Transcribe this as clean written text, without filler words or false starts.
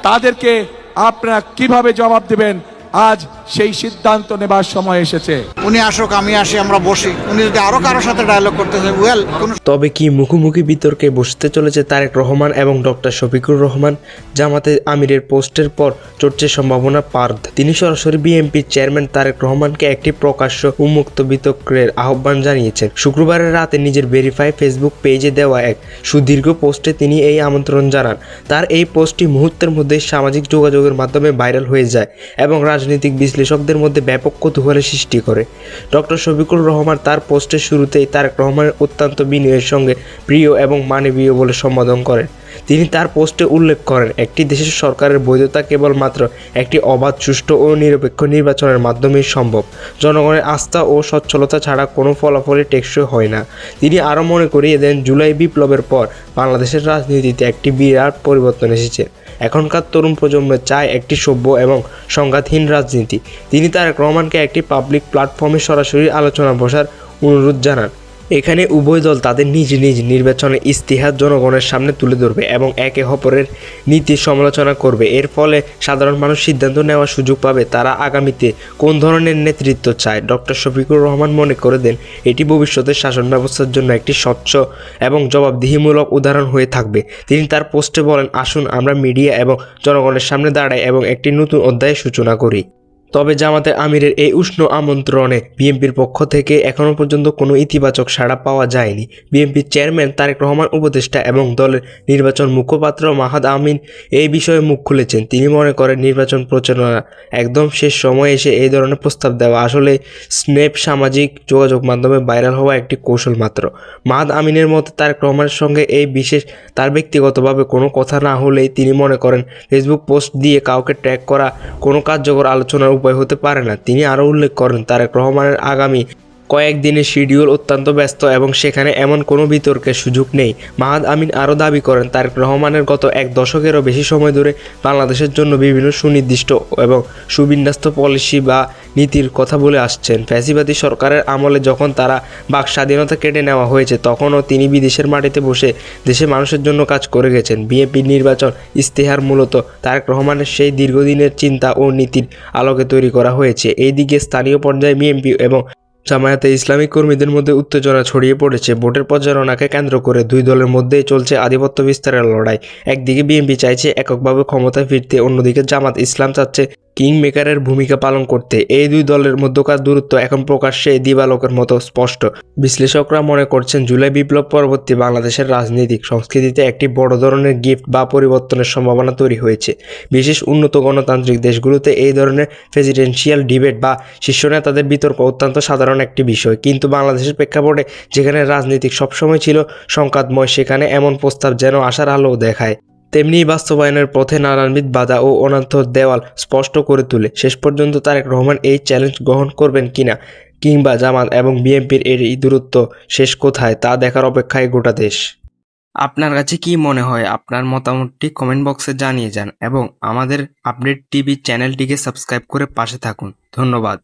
তাদেরকে আপনারা কিভাবে জবাব দেবেন, আজ সেই সিদ্ধান্ত নেবার সময় এসেছে। উনি আসুক, আমি আসি, আমরা বসি। উনি যদি আরো কারোর সাথে ডায়লগ করতে চান, তবে কি মুখোমুখি বিতর্কে বসতে চলেছে তারেক রহমান এবং ডক্টর শফিকুর রহমান? জামাতে আমিরের পোস্টের পর চড়ছে সম্ভাবনা পার্দ। তিনি সরাসরি বিএনপির চেয়ারম্যান তারেক রহমানকে একটি প্রকাশ্য উন্মুক্ত বিতর্কের আহ্বান জানিয়েছেন। শুক্রবারের রাতে নিজের ভেরিফাই ফেসবুক পেজে দেওয়া এক সুদীর্ঘ পোস্টে তিনি এই আমন্ত্রণ জানান। তার এই পোস্টটি মুহূর্তের মধ্যে সামাজিক যোগাযোগের মাধ্যমে ভাইরাল হয়ে যায় এবং রাজনৈতিক বিশ্লেষকদের মধ্যে ব্যাপক কৌতূহলের সৃষ্টি করে। ডক্টর শফিকুর রহমান তার পোস্টের শুরুতেই তারেক রহমানের অত্যন্ত বিনয়ের সঙ্গে প্রিয় এবং মানবীয় বলে সম্বোধন করেন। তিনি তার পোস্টে উল্লেখ করেন, একটি দেশের সরকারের বৈধতা কেবলমাত্র একটি অবাধ, সুষ্ঠু ও নিরপেক্ষ নির্বাচনের মাধ্যমেই সম্ভব। জনগণের আস্থা ও সচ্ছলতা ছাড়া কোনো ফলাফলই টেকসই হয় না। তিনি আরও মনে করিয়ে দেন, জুলাই বিপ্লবের পর বাংলাদেশের রাজনীতিতে একটি বিরাট পরিবর্তন এসেছে। এখনকার তরুণ প্রজন্ম চায় একটি সভ্য এবং সংঘাতহীন রাজনীতি। তিনি তারেক রহমানকে একটি পাবলিক প্ল্যাটফর্মে সরাসরি আলোচনা বসার অনুরোধ জানান। এখানে উভয় দল তাদের নিজ নিজ নির্বাচনের ইস্তিহার জনগণের সামনে তুলে ধরবে এবং একে অপরের নীতির সমালোচনা করবে। এর ফলে সাধারণ মানুষ সিদ্ধান্ত নেওয়ার সুযোগ পাবে তারা আগামীতে কোন ধরনের নেতৃত্ব চায়। ডক্টর শফিকুর রহমান মনে করে দেন, এটি ভবিষ্যতের শাসন ব্যবস্থার জন্য একটি স্বচ্ছ এবং জবাবদিহিমূলক উদাহরণ হয়ে থাকবে। তিনি তার পোস্টে বলেন, আসুন আমরা মিডিয়া এবং জনগণের সামনে দাঁড়াই এবং একটি নতুন অধ্যায়ের সূচনা করি। তবে জামাতে আমিরের এই উষ্ণ আমন্ত্রণে বিএনপির পক্ষ থেকে এখনও পর্যন্ত কোনো ইতিবাচক সাড়া পাওয়া যায়নি। বিএনপির চেয়ারম্যান তারেক রহমান, উপদেষ্টা এবং দলের নির্বাচন মুখপাত্র মাহাদ আমিন এই বিষয়ে মুখ খুলেছেন। তিনি মনে করেন, নির্বাচন প্রচারণা একদম শেষ সময়ে এসে এই ধরনের প্রস্তাব দেওয়া আসলে স্ন্যাপ সামাজিক যোগাযোগ মাধ্যমে ভাইরাল হওয়া একটি কৌশল মাত্র। মাহাদ আমিনের মতে, তারেক রহমানের সঙ্গে এই বিশেষ তার ব্যক্তিগতভাবে কোনো কথা না হলেই তিনি মনে করেন ফেসবুক পোস্ট দিয়ে কাউকে ট্র্যাক করা কোনো কার্যকর আলোচনার উপায় হতে পারে না। তিনি আরও উল্লেখ করেন, তারেক রহমানের আগামী কয়েকদিনের শিডিউল অত্যন্ত ব্যস্ত এবং সেখানে এমন কোনো বিতর্কের সুযোগ নেই। মাহাদ আমিন আরও দাবি করেন, তারেক রহমানের গত এক দশকেরও বেশি সময় ধরে বাংলাদেশের জন্য বিভিন্ন সুনির্দিষ্ট এবং সুবিন্যস্ত পলিসি বা নীতির কথা বলে আসছেন। ফ্যাসিবাদী সরকারের আমলে যখন তারা বাক স্বাধীনতা কেড়ে নেওয়া হয়েছে, তখনও তিনি বিদেশের মাটিতে বসে দেশের মানুষের জন্য কাজ করে গেছেন। বিএনপির নির্বাচন ইশতেহার মূলত তারেক রহমানের সেই দীর্ঘদিনের চিন্তা ও নীতির আলোকে তৈরি করা হয়েছে। এই দিকে স্থানীয় পর্যায়ে বিএনপি এবং জামায়াতে ইসলামী কর্মীদের মধ্যে উত্তেজনা ছড়িয়ে পড়েছে। ভোটের প্রচারণাকে কেন্দ্র করে দুই দলের মধ্যেই চলছে আধিপত্য বিস্তারের লড়াই। একদিকে বিএনপি চাইছে এককভাবে ক্ষমতায় ফিরতে, অন্যদিকে জামাত ইসলাম চাচ্ছে কিং মেকারের ভূমিকা পালন করতে। এই দুই দলের মধ্যকার দূরত্ব এখন প্রকাশ্যে দিবালোকের মতো স্পষ্ট। বিশ্লেষকরা মনে করছেন, জুলাই বিপ্লব পরবর্তী বাংলাদেশের রাজনৈতিক সংস্কৃতিতে একটি বড় ধরনের গিফট বা পরিবর্তনের সম্ভাবনা তৈরি হয়েছে। বিশেষ উন্নত গণতান্ত্রিক দেশগুলোতে এই ধরনের প্রেসিডেন্সিয়াল ডিবেট বা শীর্ষ নেতাদের বিতর্ক অত্যন্ত সাধারণ একটি বিষয়। কিন্তু বাংলাদেশের প্রেক্ষাপটে, যেখানে রাজনীতি সবসময় ছিল সংঘাতময়, সেখানে এমন প্রস্তাব যেন আশার আলো দেখায়। তেমনি বাস্তবায়নের পথে নানানবিধ বাধা ও অনন্ত দেওয়াল স্পষ্ট করে তুলে। শেষ পর্যন্ত তারেক রহমান এই চ্যালেঞ্জ গ্রহণ করবেন কিনা, কিংবা জামাত এবং বিএনপির এই দূরত্ব শেষ কোথায়, তা দেখার অপেক্ষায় গোটা দেশ। আপনার কাছে কি মনে হয়? আপনার মতামতটি কমেন্ট বক্সে জানিয়ে যান এবং আমাদের আপডেট টিভি চ্যানেলটিকে সাবস্ক্রাইব করে পাশে থাকুন। ধন্যবাদ।